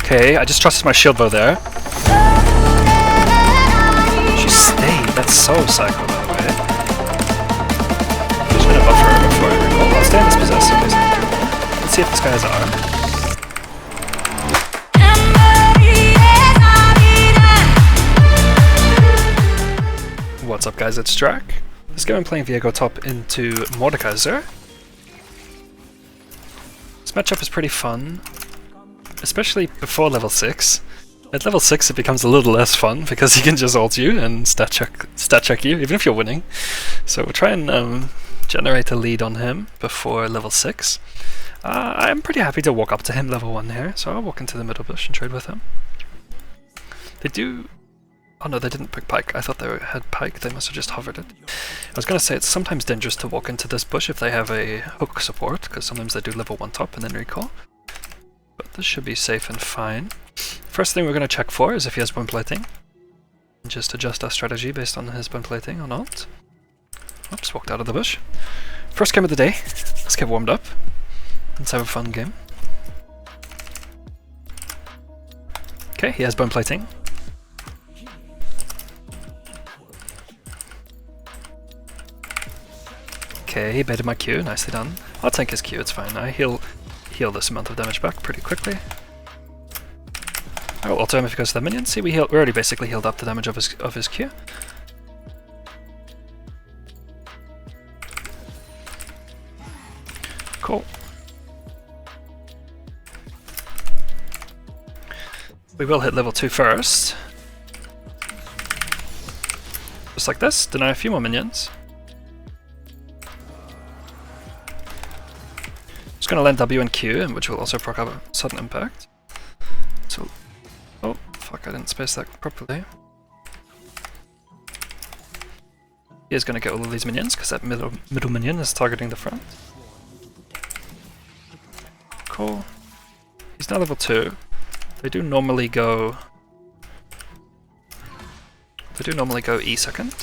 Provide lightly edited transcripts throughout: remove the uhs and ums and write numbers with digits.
Okay, I just trusted my shield bow there. She stayed. That's so psycho, by the way. There's been a buffer before I recall. I'll stay in this possess. Okay, so let's see if this guy has arm. What's up, guys? It's Drac. This game I'm playing Viego Top into Mordekaiser. This matchup is pretty fun, especially before level 6. At level 6 it becomes a little less fun because he can just ult you and stat check you, even if you're winning. So we'll try and generate a lead on him before level 6. I'm pretty happy to walk up to him level 1 here, so I'll walk into the middle bush and trade with him. They do... Oh no, they didn't pick pike. I thought they had pike, they must have just hovered it. I was gonna say it's sometimes dangerous to walk into this bush if they have a hook support, because sometimes they do level 1 top and then recall. But this should be safe and fine. First thing we're going to check for is if he has bone plating. And just adjust our strategy based on his bone plating or not. Oops, walked out of the bush. First game of the day. Let's get warmed up. Let's have a fun game. Okay, he has bone plating. Okay, he baited my Q. Nicely done. I'll tank his Q, it's fine. I heal this amount of damage back pretty quickly. I will alter him if he goes to the minion. See, we already basically healed up the damage of his Q. Cool. We will hit level 2 first. Just like this, deny a few more minions. Just gonna land W and Q, which will also proc up a sudden impact. So, oh fuck! I didn't space that properly. He is gonna get all of these minions because that middle minion is targeting the front. Cool. He's now level 2. They do normally go. E second.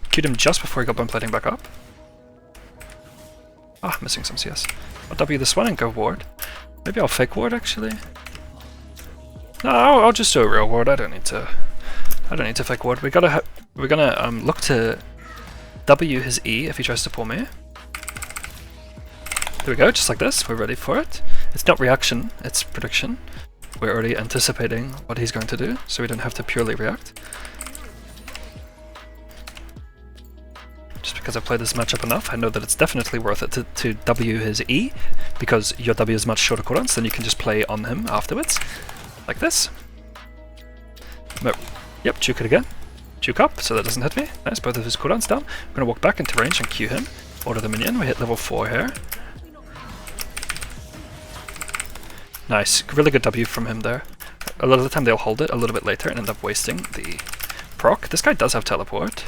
Queued him just before he got bone plating back up. Ah, missing some CS. I'll W this one and go ward. Maybe I'll fake ward actually. No, I'll just do a real ward. I don't need to fake ward. We're gonna look to W his E if he tries to pull me. There we go, just like this. We're ready for it. It's not reaction, it's prediction. We're already anticipating what he's going to do, so we don't have to purely react. Just because I've played this matchup enough, I know that it's definitely worth it to W his E, because your W is much shorter cooldowns, then you can just play on him afterwards. Like this. No. Yep, juke it again. Juke up, so that doesn't hit me. Nice, both of his cooldowns down. I'm gonna walk back into range and Q him. Order the minion, we hit level 4 here. Nice, really good W from him there. A lot of the time they'll hold it a little bit later and end up wasting the proc. This guy does have teleport.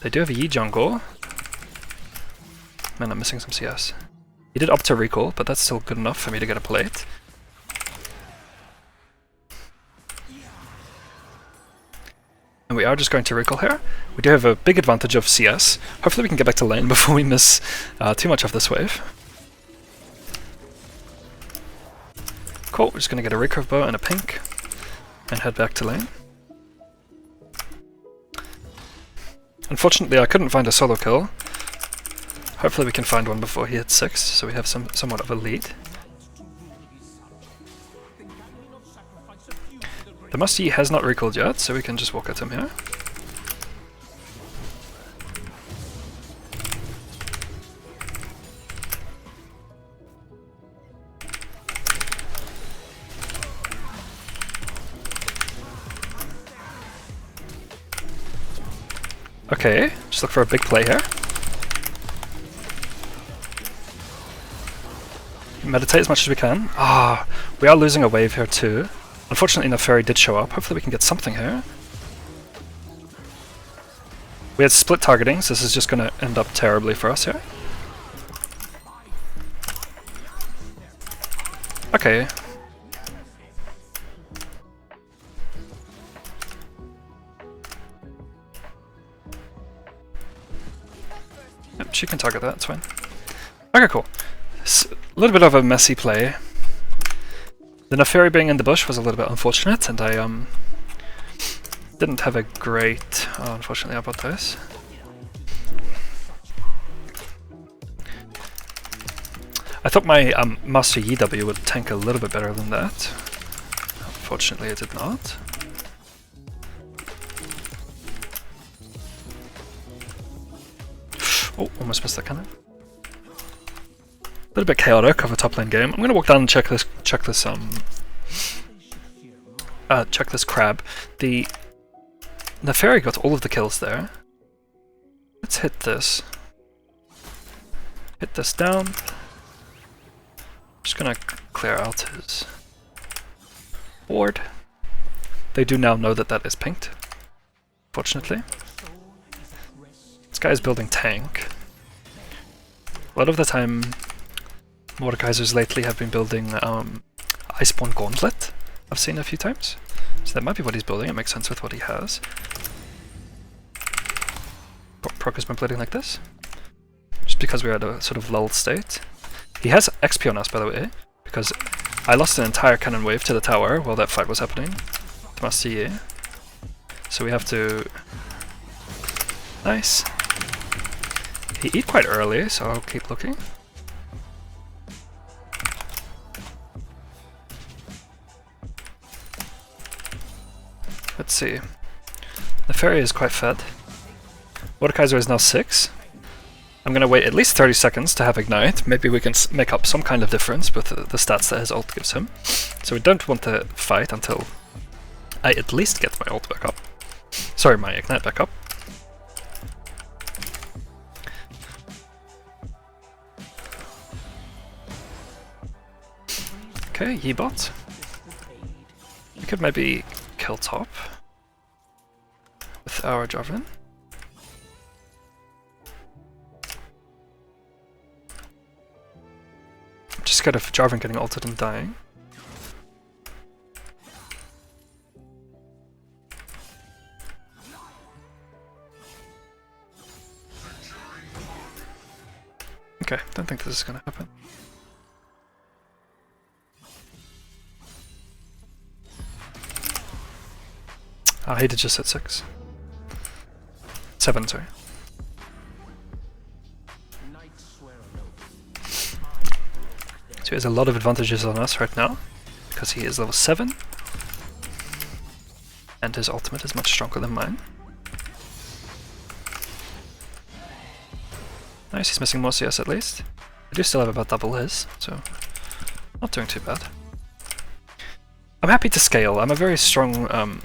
They do have a Yi jungle. Man, I'm missing some CS. He did opt to recall, but that's still good enough for me to get a plate. And we are just going to recall here. We do have a big advantage of CS. Hopefully we can get back to lane before we miss too much of this wave. Cool, we're just going to get a recurve bow and a pink and head back to lane. Unfortunately, I couldn't find a solo kill. Hopefully we can find one before he hits 6, so we have somewhat of a lead. The Musty has not recalled yet, so we can just walk at him here. Okay, just look for a big play here. Meditate as much as we can. Ah, we are losing a wave here too. Unfortunately, Neferi did show up. Hopefully we can get something here. We had split targeting, so this is just gonna end up terribly for us here. Okay. Yep, she can target that, it's fine. Okay, cool. A little bit of a messy play. The Neferi being in the bush was a little bit unfortunate, and I didn't have a great... Oh, unfortunately, I bought this. I thought my Master EW would tank a little bit better than that. Unfortunately, it did not. Oh, almost missed that cannon. A little bit chaotic of a top lane game. I'm gonna walk down and check this crab. The Neferi got all of the kills there. Let's hit this. Hit this down. Just gonna clear out his board. They do now know that that is pinked, fortunately. This guy is building tank. A lot of the time, Mordekaisers lately have been building Iceborne Gauntlet. I've seen a few times. So that might be what he's building, it makes sense with what he has. Proc has been playing like this. Just because we're at a sort of lulled state. He has XP on us, by the way, because I lost an entire cannon wave to the tower while that fight was happening. Tomasiye. So we have to... Nice. He eat quite early, so I'll keep looking. Let's see. The ferry is quite fed. Mordekaiser is now 6. I'm gonna wait at least 30 seconds to have Ignite. Maybe we can make up some kind of difference with the stats that his ult gives him. So we don't want to fight until I at least get my ult back up. Sorry, my Ignite back up. Okay, Yebot. We could maybe kill top with our Jarvan. I'm just scared of Jarvan getting ulted and dying. Okay, don't think this is gonna happen. He did just hit 6. 7, sorry. So he has a lot of advantages on us right now, because he is level 7, and his ultimate is much stronger than mine. Nice, he's missing more CS at least. I do still have about double his, so not doing too bad. I'm happy to scale. I'm a very strong...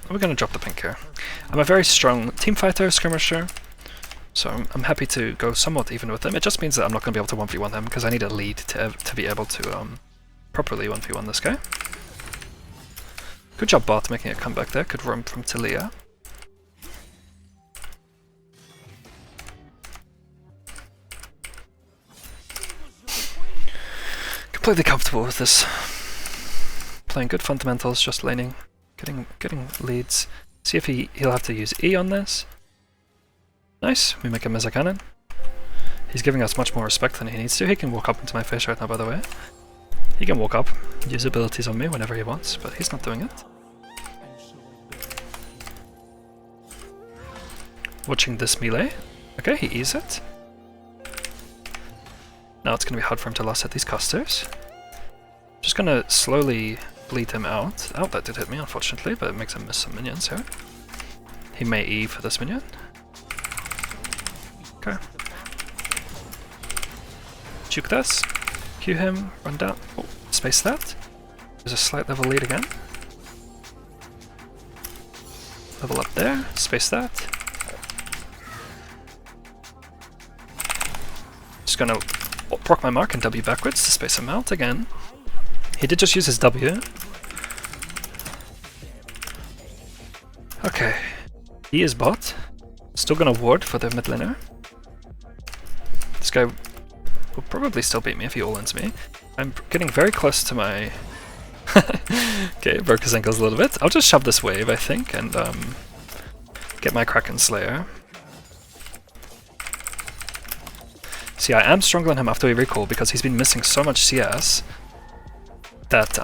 we're gonna drop the pink here. I'm a very strong team fighter, skirmisher, so I'm happy to go somewhat even with him. It just means that I'm not gonna be able to 1v1 him, because I need a lead to be able to properly 1v1 this guy. Good job bot making a comeback there. Good roam from Talia. Completely comfortable with this. Playing good fundamentals, just laning, getting leads. See if he'll have to use E on this. Nice, we make him as a cannon. He's giving us much more respect than he needs to. He can walk up into my face right now, by the way. He can walk up, use abilities on me whenever he wants, but he's not doing it. Watching this melee. Okay, he E's it. Now it's gonna be hard for him to last hit these casters. Just gonna slowly bleed him out. Oh, that did hit me, unfortunately, but it makes him miss some minions here. He may E for this minion. Okay. Juke this. Q him, run down. Oh, space that. There's a slight level lead again. Level up there, space that. Just gonna proc my mark and W backwards to space him out again. He did just use his W. Okay. He is bot. Still gonna ward for the mid laner. This guy will probably still beat me if he all-ins me. I'm getting very close to my... Okay, broke his ankles a little bit. I'll just shove this wave, I think, and get my Kraken Slayer. See, I am stronger than him after we recall because he's been missing so much CS that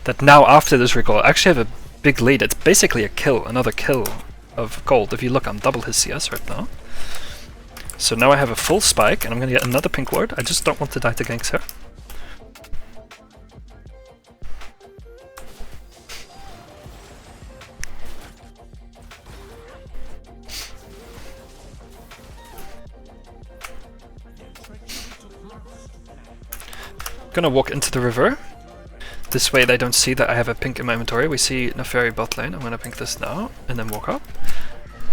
that now after this recall I actually have a big lead. It's basically a kill, another kill of gold. If you look, I'm double his CS right now. So now I have a full spike and I'm gonna get another pink ward. I just don't want to die to ganks here. Gonna walk into the river. This way they don't see that I have a pink in my inventory. We see Neferi bot lane. I'm gonna pink this now and then walk up.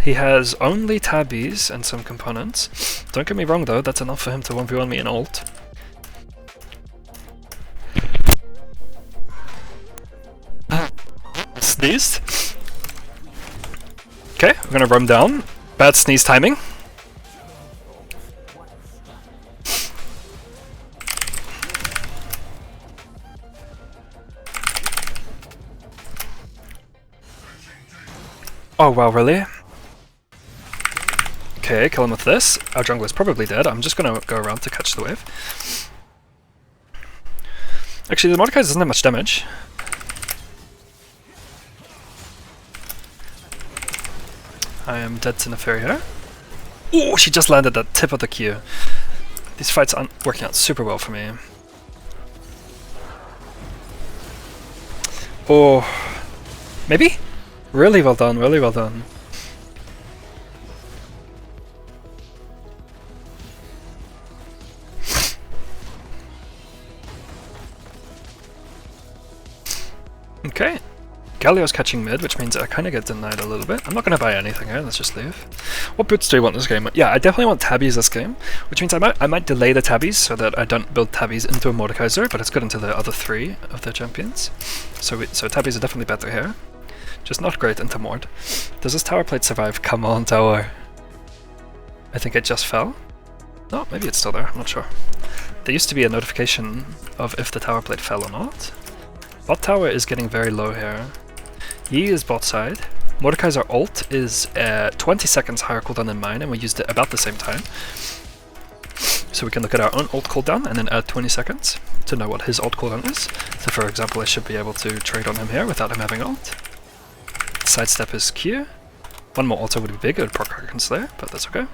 He has only tabbies and some components. Don't get me wrong though, that's enough for him to 1v1 me in ult. Sneezed. Okay, we're gonna roam down. Bad sneeze timing. Oh wow, really? Okay, kill him with this. Our jungler is probably dead. I'm just gonna go around to catch the wave. Actually, the Mordekaiser doesn't have much damage. I am dead to Neferi here. Oh, she just landed at the tip of the queue. These fights aren't working out super well for me. Oh, maybe? Really well done, really well done. Okay, Galio's catching mid, which means I kind of get denied a little bit. I'm not going to buy anything here, let's just leave. What boots do we want this game? Yeah, I definitely want tabbies this game, which means I might delay the tabbies so that I don't build tabbies into a Mordekaiser, but it's good into the other three of the champions. So tabbies are definitely better here. Just not great into Mord. Does this tower plate survive? Come on, tower. I think it just fell. No, maybe it's still there, I'm not sure. There used to be a notification of if the tower plate fell or not. Bot tower is getting very low here. Yi is bot side. Mordekaiser ult is 20 seconds higher cooldown than mine, and we used it about the same time. So we can look at our own ult cooldown and then add 20 seconds to know what his ult cooldown is. So for example, I should be able to trade on him here without him having ult. Sidestep is Q. One more auto would be big, it would proc Kraken Slayer, but that's okay.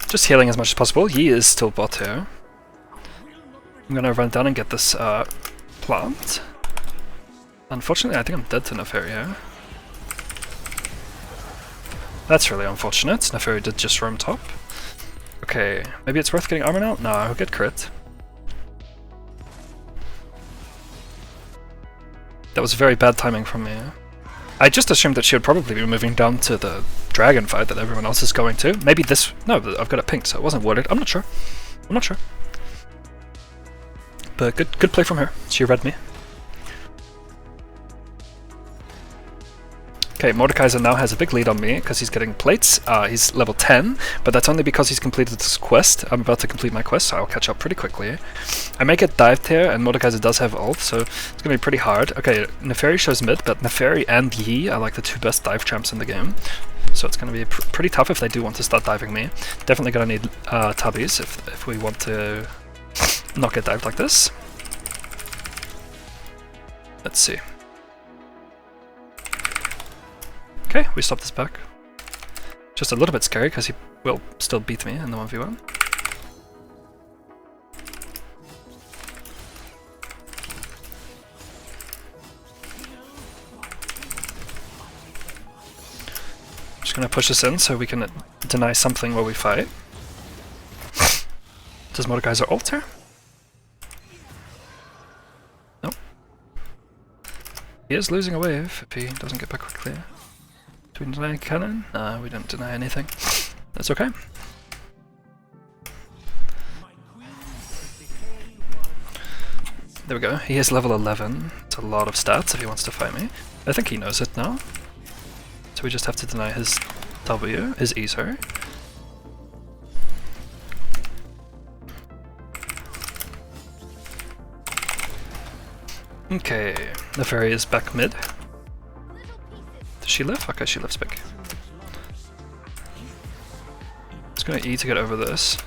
Just healing as much as possible. Yi is still bot here. I'm gonna run down and get this plant. Unfortunately, I think I'm dead to Neferi here. That's really unfortunate. Neferi did just roam top. Okay, maybe it's worth getting armor now? No, I'll get crit. That was very bad timing from me. I just assumed that she would probably be moving down to the dragon fight that everyone else is going to. Maybe this... No, I've got it pinked, so it wasn't warded. I'm not sure. I'm not sure. But good play from her. She read me. Okay, Mordekaiser now has a big lead on me because he's getting plates. He's level 10, but that's only because he's completed this quest. I'm about to complete my quest, so I'll catch up pretty quickly. I may get dived here, and Mordekaiser does have ult, so it's going to be pretty hard. Okay, Neferi shows mid, but Neferi and Yi are like the two best dive champs in the game. So it's going to be pretty tough if they do want to start diving me. Definitely going to need tabbies if we want to not get dived like this. Let's see. Okay, we stopped this back. Just a little bit scary because he will still beat me in the 1v1. Just gonna push this in so we can deny something while we fight. Does Mordekaiser ult here? Nope. He is losing a wave if he doesn't get back quickly. Do we deny cannon? We don't deny anything. That's okay. There we go. He is level 11. It's a lot of stats if he wants to fight me. I think he knows it now. So we just have to deny his W, his E, sorry. Okay, the fairy is back mid. Does she live? Okay, she lives big. Just gonna E to get over this.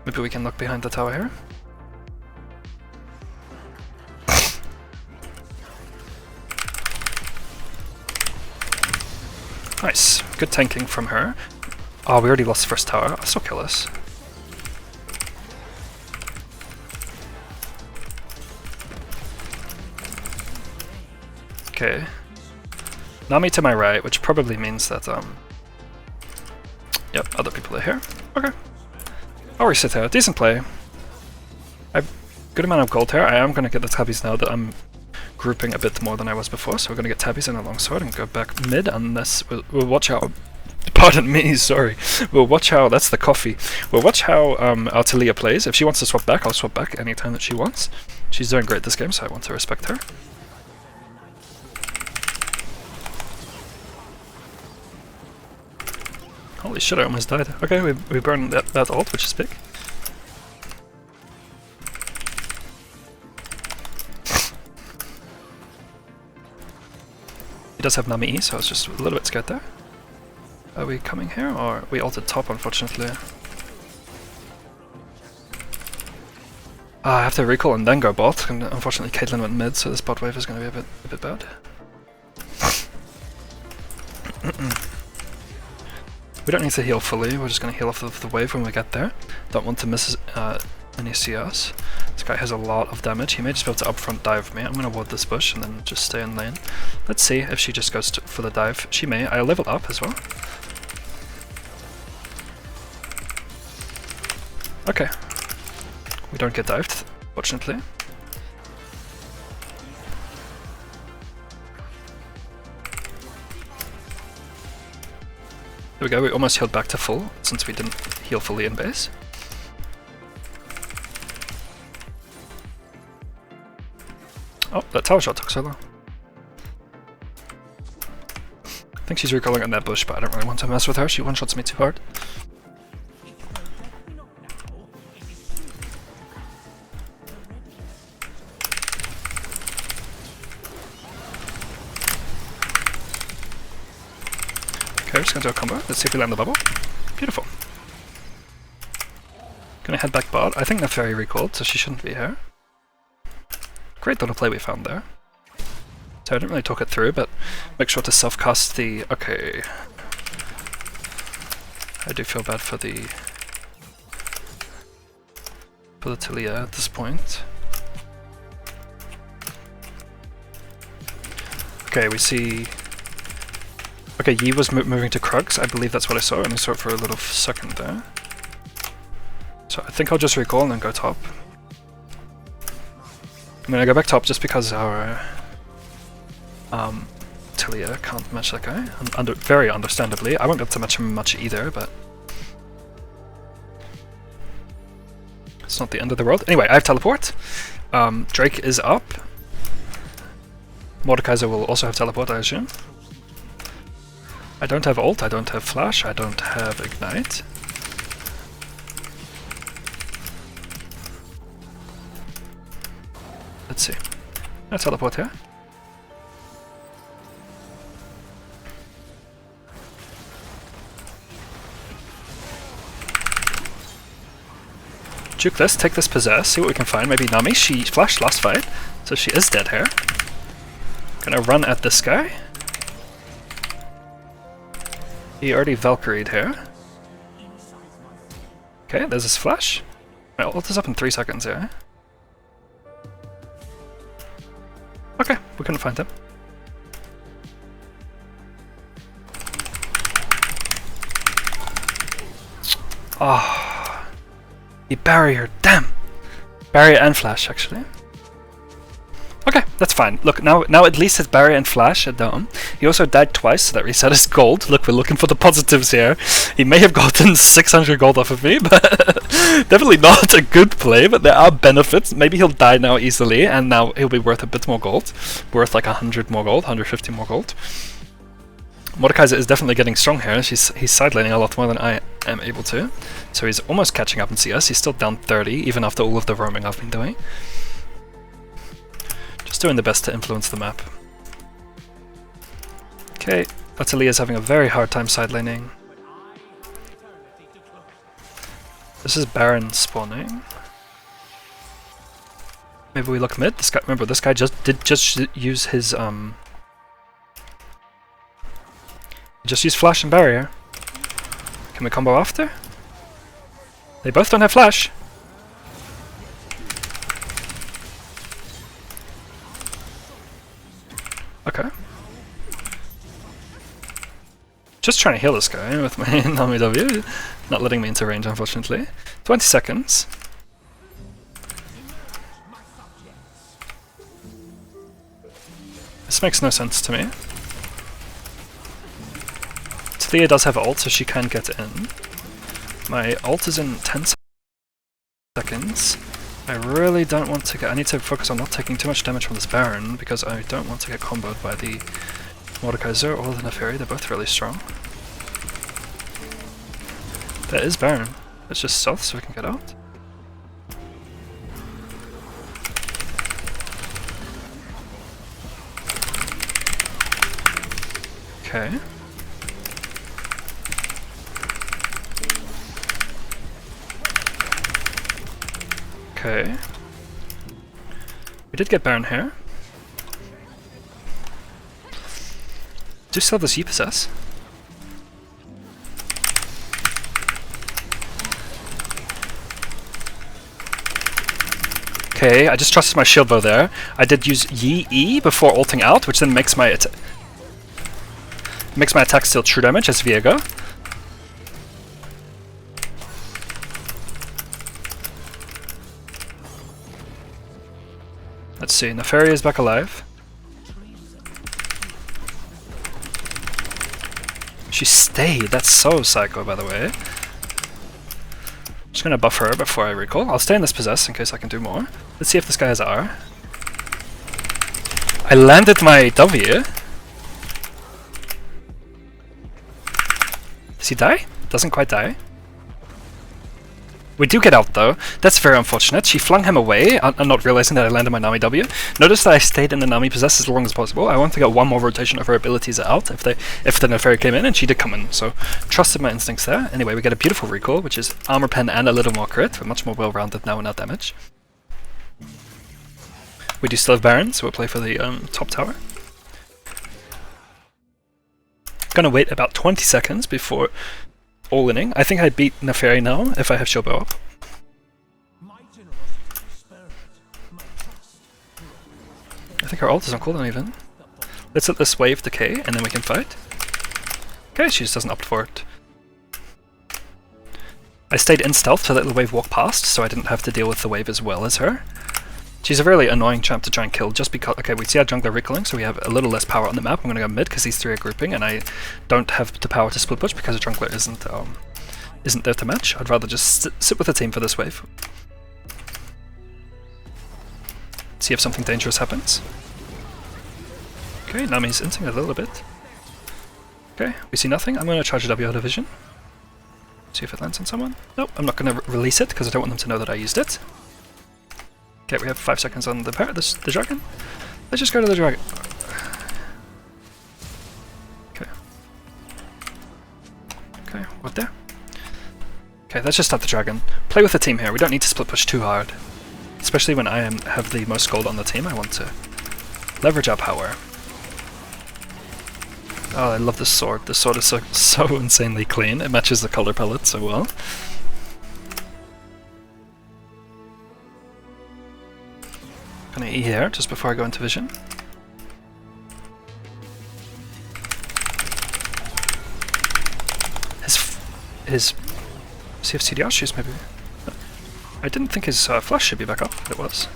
Maybe we can look behind the tower here. Nice, good tanking from her. Oh, we already lost the first tower. I'll still kill us. Okay. Nami to my right, which probably means that, yep, other people are here. Okay. I'll reset here. Decent play. I have a good amount of gold here. I am going to get the tabbies now that I'm grouping a bit more than I was before, so we're going to get tabbies and a longsword and go back mid, unless we'll watch out. Pardon me, sorry. We'll watch how, that's the coffee. We'll watch how our Talia plays. If she wants to swap back, I'll swap back anytime that she wants. She's doing great this game, so I want to respect her. Holy shit, I almost died. Okay, we burned that ult, which is big. He does have Nami E, so I was just a little bit scared there. Are we coming here, or we ulted top, unfortunately? I have to recall and then go bot, and unfortunately Caitlyn went mid, so this bot wave is going to be a bit bad. We don't need to heal fully, we're just going to heal off of the wave when we get there. Don't want to miss any CS. This guy has a lot of damage, he may just be able to upfront dive me. I'm going to ward this bush and then just stay in lane. Let's see if she just goes for the dive. She may. I'll level up as well. Okay. We don't get dived, fortunately. There we go, we almost healed back to full, since we didn't heal fully in base. Oh, that tower shot took so long. I think she's recalling on that bush, but I don't really want to mess with her, she one-shots me too hard. Okay, we're just gonna do a combo. Let's see if we land the bubble. Beautiful. Gonna head back bot. I think the fairy recalled, so she shouldn't be here. Great little play we found there. So I didn't really talk it through, but make sure to self-cast the... Okay. I do feel bad for the Talia at this point. Okay, we see... Okay, Yi was moving to Krugs, I believe that's what I saw, and I saw it for a little second there. So I think I'll just recall and then go top. I'm gonna go back top just because our Talia can't match that guy, very understandably. I won't be able to match him much either, but it's not the end of the world. Anyway, I have teleport. Drake is up. Mordekaiser will also have teleport, I assume. I don't have ult, I don't have flash, I don't have ignite. Let's see. I'll teleport here. Juke this, take this possess, see what we can find. Maybe Nami, she flashed last fight, so she is dead here. Gonna run at this guy. He already Valkyried here. Okay, there's his flash. My ult is up in 3 seconds here. Okay, we couldn't find him. Ah, he barrier, damn! Barrier and flash, actually. Okay, that's fine. Look, now at least it's barrier and flash at dome. He also died twice, so that reset his gold. Look, we're looking for the positives here. He may have gotten 600 gold off of me, but definitely not a good play, but there are benefits. Maybe he'll die now easily, and now he'll be worth a bit more gold. Worth like 100 more gold, 150 more gold. Mordekaiser is definitely getting strong here. He's side laning a lot more than I am able to. So he's almost catching up in CS. He's still down 30, even after all of the roaming I've been doing. Just doing the best to influence the map. Okay, Atelier is having a very hard time side laning. This is Baron spawning. Maybe we look mid. This guy, remember, this guy did just use his just use flash and barrier. Can we combo after? They both don't have flash. Okay. Just trying to heal this guy with my Nami W. Not letting me into range, unfortunately. 20 seconds. This makes no sense to me. Talia does have ult, so she can get in. My ult is in 10 seconds. I really don't want to get... I need to focus on not taking too much damage from this Baron, because I don't want to get comboed by the Mordekaiser or the Neferi. They're both really strong. There is Baron. Let's just stealth so we can get out. Okay. Okay. We did get Baron here. Do still have this E possess. Okay, I just trusted my shield bow there. I did use Yi E before ulting out, which then makes my attack still true damage as Viego. Let's see, Neferi is back alive. She stayed, that's so psycho by the way. Just gonna buff her before I recall. I'll stay in this possess in case I can do more. Let's see if this guy has R. I landed my W. Does he die? Doesn't quite die. We do get out though. That's very unfortunate. She flung him away, not realizing that I landed my Nami W. Notice that I stayed in the Nami possess as long as possible. I want to get one more rotation of her abilities out if the Neferi came in, and she did come in, so trusted my instincts there. Anyway, we get a beautiful recall, which is armor pen and a little more crit. We're much more well-rounded now in our damage. We do still have Baron, so we'll play for the top tower. Gonna wait about 20 seconds before all-inning. I think I beat Neferi now if I have Showbow up. I think her ult is on cooldown even. Let's let this wave decay and then we can fight. Okay, she just doesn't opt for it. I stayed in stealth to let the wave walk past, so I didn't have to deal with the wave as well as her. She's a really annoying champ to try and kill just because... Okay, we see our jungler recalling, so we have a little less power on the map. I'm going to go mid because these three are grouping, and I don't have the power to split push because a jungler isn't there to match. I'd rather just sit with the team for this wave. See if something dangerous happens. Okay, Nami's inting a little bit. Okay, we see nothing. I'm going to charge a W out of vision. See if it lands on someone. Nope, I'm not going to release it because I don't want them to know that I used it. Okay, we have 5 seconds on the dragon. Let's just go to the dragon. Okay. Okay, what there? Okay, let's just start the dragon. Play with the team here. We don't need to split push too hard. Especially when I have the most gold on the team. I want to leverage our power. Oh, I love this sword. This sword is so insanely clean. It matches the color palette so well. Gonna E here, just before I go into vision. His CFCDR shoes maybe? I didn't think his flash should be back up, but it was.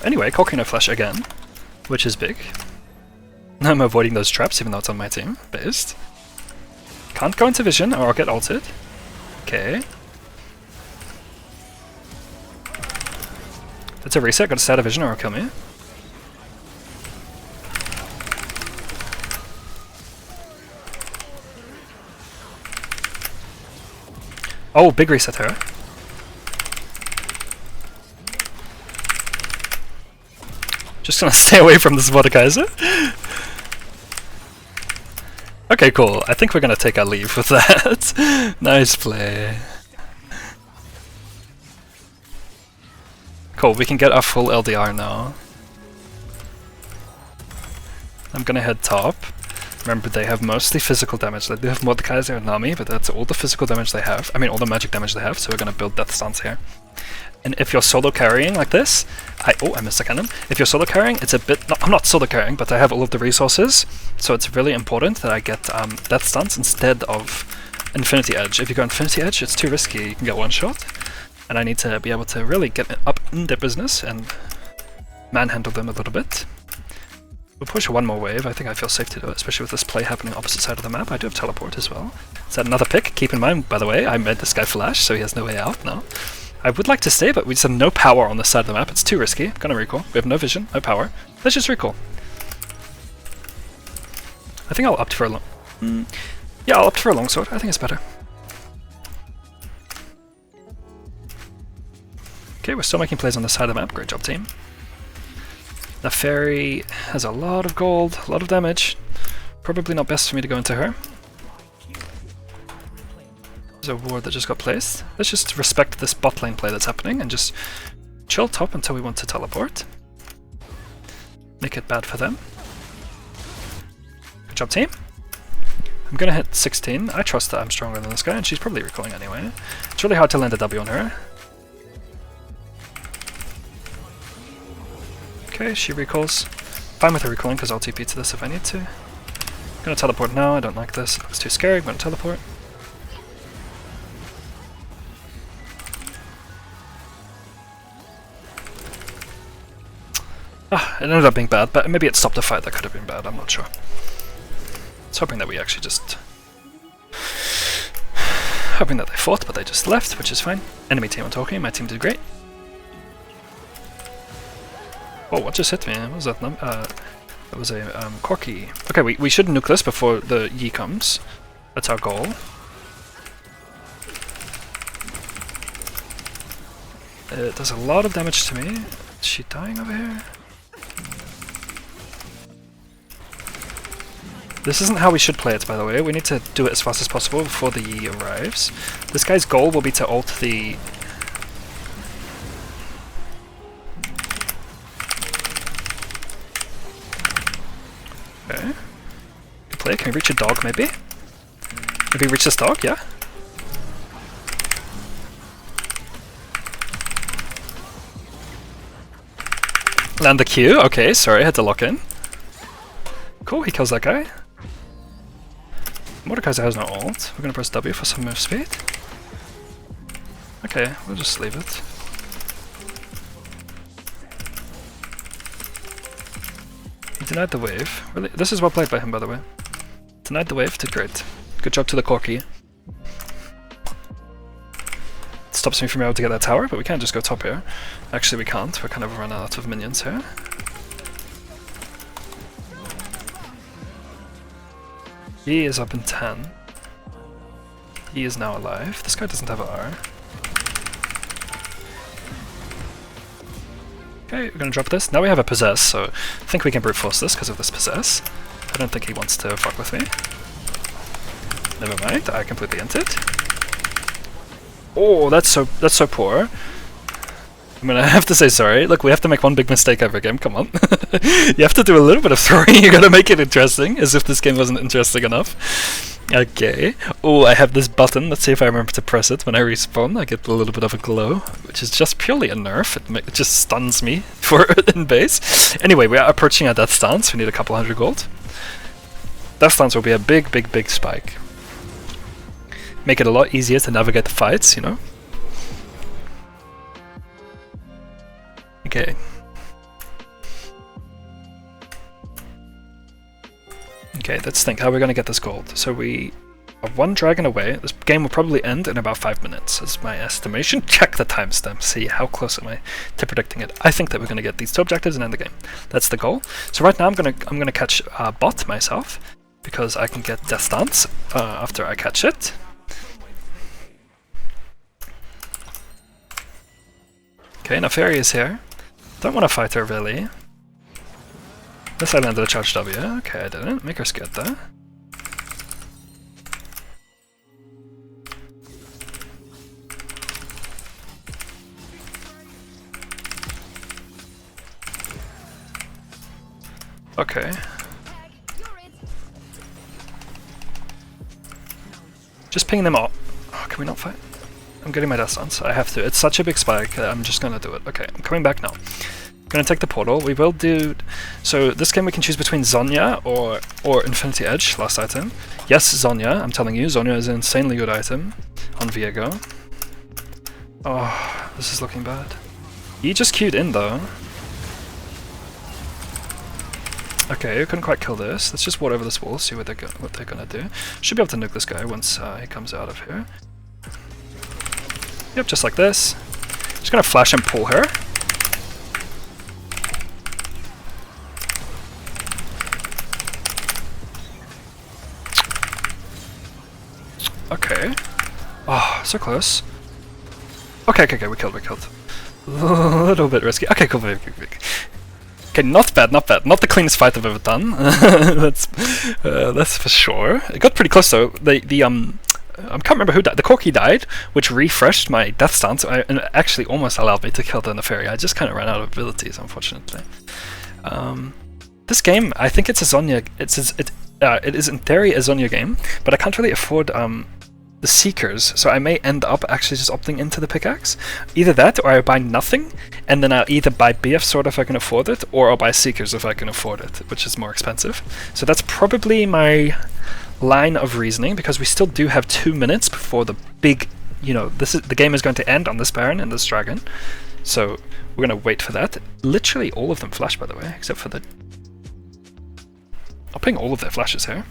Anyway, Cockino Flash again, which is big. I'm avoiding those traps even though it's on my team, based. Can't go into vision or I'll get ulted. Okay. That's a reset, gotta stay out of vision or it'll kill me. Oh, big reset her. Just gonna stay away from this Mordekaiser. Okay, cool. I think we're gonna take our leave with that. Nice play. Cool, we can get our full LDR now. I'm gonna head top. Remember, they have mostly physical damage. They do have Mordekaiser and Nami, but that's all the physical damage they have. I mean, all the magic damage they have, so we're gonna build Death Stance here. And if you're solo carrying like this, I missed a cannon. If you're solo carrying, it's a bit... No, I'm not solo carrying, but I have all of the resources, so it's really important that I get Death Stance instead of Infinity Edge. If you go Infinity Edge, it's too risky, you can get one shot. And I need to be able to really get up in their business and manhandle them a little bit. We'll push one more wave, I think I feel safe to do it, especially with this play happening opposite side of the map. I do have teleport as well. Is that another pick? Keep in mind, by the way, I made this guy flash, so he has no way out now. I would like to stay, but we just have no power on this side of the map. It's too risky. Gonna recall. We have no vision, no power. Let's just recall. I think I'll opt for a long... yeah, I'll opt for a longsword. I think it's better. Okay, we're still making plays on this side of the map. Great job, team. The fairy has a lot of gold, a lot of damage. Probably not best for me to go into her. There's a ward that just got placed. Let's just respect this bot lane play that's happening and just chill top until we want to teleport. Make it bad for them. Good job, team. I'm gonna hit 16. I trust that I'm stronger than this guy, and she's probably recalling anyway. It's really hard to land a W on her. Okay, she recalls. Fine with her recalling because I'll TP to this if I need to. I'm gonna teleport now, I don't like this, it looks too scary, I'm gonna teleport. Ah, it ended up being bad, but maybe it stopped a fight that could have been bad, I'm not sure. I was hoping that we actually just... hoping that they fought, but they just left, which is fine. Enemy team I'm talking, my team did great. Oh, what just hit me? What was that? That was a Corki. Okay, we should nuke this before the Yi comes. That's our goal. It does a lot of damage to me. Is she dying over here? This isn't how we should play it, by the way. We need to do it as fast as possible before the Yi arrives. This guy's goal will be to ult the... Okay. Good play. Can we reach a dog, maybe? Maybe reach this dog, yeah? Land the Q. Okay, sorry, I had to lock in. Cool, he kills that guy. Mordekaiser has no ult. We're gonna press W for some move speed. Okay, we'll just leave it. He denied the wave. Really? This is well played by him, by the way. Denied the wave, did great. Good job to the Corki. Stops me from being able to get that tower, but we can't just go top here. Actually, we can't. We're kind of run out of minions here. He is up in 10. He is now alive. This guy doesn't have an R. Okay, we're gonna drop this. Now we have a Possess, so I think we can brute force this because of this Possess. I don't think he wants to fuck with me. Never mind, I completely entered. Oh, that's so poor. I'm gonna have to say sorry. Look, we have to make one big mistake every game, come on. You have to do a little bit of throwing, you gotta make it interesting, as if this game wasn't interesting enough. Okay. Oh, I have this button, let's see if I remember to press it when I respawn. I get a little bit of a glow, which is just purely a nerf. It just stuns me for in base. Anyway, we are approaching our Death Stance, we need a couple hundred gold. Death Stance will be a big, big, big spike. Make it a lot easier to navigate the fights, you know? Okay. Okay, let's think how we're gonna get this gold. So we are one dragon away. This game will probably end in about 5 minutes, is my estimation. Check the timestamp, see how close am I to predicting it. I think that we're gonna get these 2 objectives and end the game. That's the goal. So right now I'm gonna catch bot myself, because I can get Death Dance after I catch it. Okay, now Fairy is here. Don't want to fight her really. This I landed a charge W. Okay, I didn't. Make her scared though. Okay. Just ping them all. Oh, can we not fight? I'm getting my death stance. I have to. It's such a big spike. I'm just gonna do it. Okay, I'm coming back now. Gonna take the portal. We will do. So this game we can choose between Zonya or Infinity Edge, last item. Yes, Zonya. I'm telling you, Zonya is an insanely good item on Viego. Oh, this is looking bad. He just queued in though. Okay, you couldn't quite kill this. Let's just ward over this wall, see what they're gonna do. Should be able to nuke this guy once he comes out of here. Yep, just like this. Just gonna flash and pull her. Okay. Oh, so close. Okay, we killed. A little bit risky. Okay, cool. Okay, not bad. Not the cleanest fight I've ever done. That's for sure. It got pretty close though. I can't remember who died. The Corki died, which refreshed my death stance and actually almost allowed me to kill the Neferi. I just kind of ran out of abilities, unfortunately. This game, I think it's a Zonya. It is in theory a Zonya game, but I can't really afford the Seekers, so I may end up actually just opting into the pickaxe. Either that, or I buy nothing, and then I'll either buy BF Sword if I can afford it, or I'll buy Seekers if I can afford it, which is more expensive. So that's probably my line of reasoning, because we still do have 2 minutes before the big, the game is going to end on this Baron and this Dragon. So we're going to wait for that. Literally all of them flash, by the way, except for the... I'll ping all of their flashes here.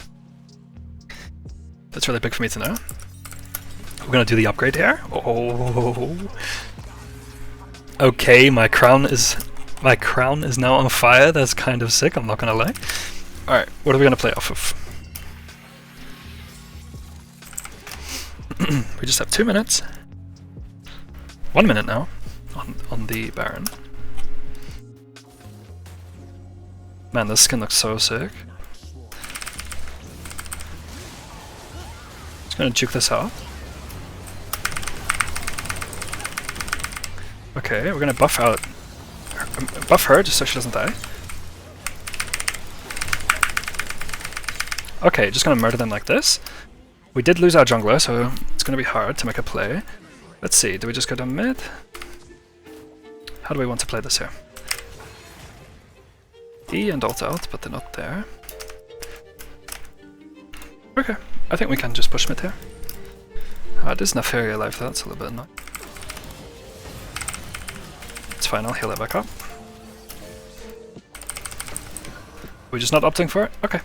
That's really big for me to know. We're gonna do the upgrade here. Oh, okay. My crown is now on fire. That's kind of sick. I'm not gonna lie. All right, what are we gonna play off of? We just have 2 minutes. 1 minute now on the Baron. Man, this skin looks so sick. Just gonna juke this out. Okay, we're gonna buff her just so she doesn't die. Okay, just gonna murder them like this. We did lose our jungler, so it's gonna be hard to make a play. Let's see, do we just go down mid? How do we want to play this here? E and ult out, but they're not there. Okay, I think we can just push mid here. There's Neferi alive though, that's a little bit annoying. It's fine, I'll heal it back up. We're just not opting for it? Okay.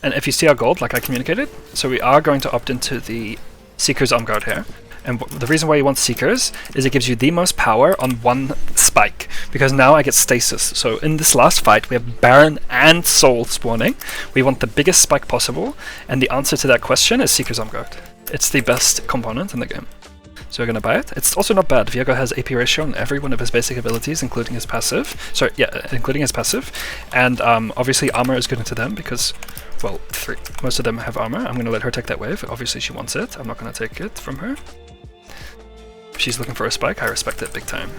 And if you see our gold, like I communicated, so we are going to opt into the Seeker's Guard here. And the reason why you want Seekers is it gives you the most power on one spike, because now I get stasis. So in this last fight we have Baron and Soul spawning. We want the biggest spike possible, and the answer to that question is Seeker's Guard. It's the best component in the game. So we're gonna buy it. It's also not bad. Viego has AP ratio on every one of his basic abilities, including his passive. Sorry, yeah, including his passive. And obviously armor is good into them because, well, most of them have armor. I'm gonna let her take that wave. Obviously she wants it. I'm not gonna take it from her. If she's looking for a spike, I respect it big time.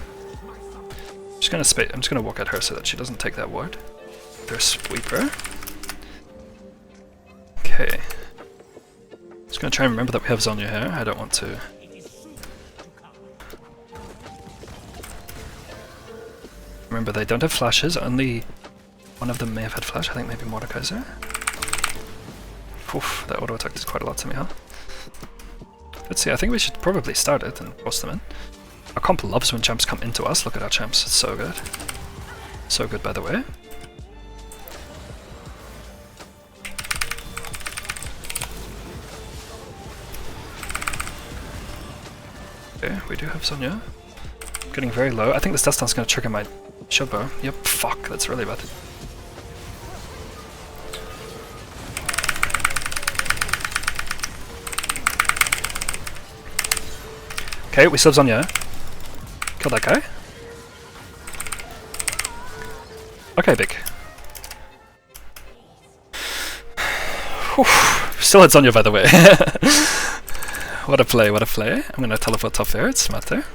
I'm just gonna walk at her so that she doesn't take that ward. There's Sweeper. Okay. Just gonna try and remember that we have Zonya here. I don't want to. Remember, they don't have flashes, only one of them may have had flash. I think maybe Mordekaiser. Oof, that auto attack did quite a lot to me, huh? Let's see, I think we should probably start it and force them in. Our comp loves when champs come into us. Look at our champs, it's so good. So good, by the way. We do have Sonya. Getting very low. I think this Death Stun's gonna trigger my shield bow. Yep, fuck, that's really bad. Okay, we still have Sonya. Kill that guy. Okay, big. Whew. Still had Sonya, by the way. What a play, what a play. I'm gonna teleport top there, it's smart there.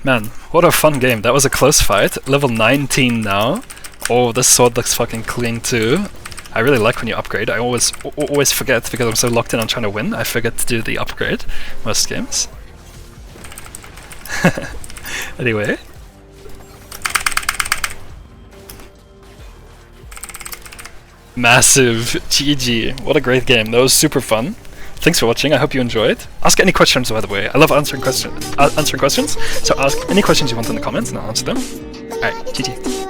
Man, what a fun game. That was a close fight. Level 19 now. Oh, this sword looks fucking clean too. I really like when you upgrade. I always forget because I'm so locked in on trying to win. I forget to do the upgrade most games. Anyway. Massive GG. What a great game. That was super fun. Thanks for watching. I hope you enjoyed. Ask any questions, by the way. I love answering questions. So ask any questions you want in the comments and I'll answer them. Alright, GG.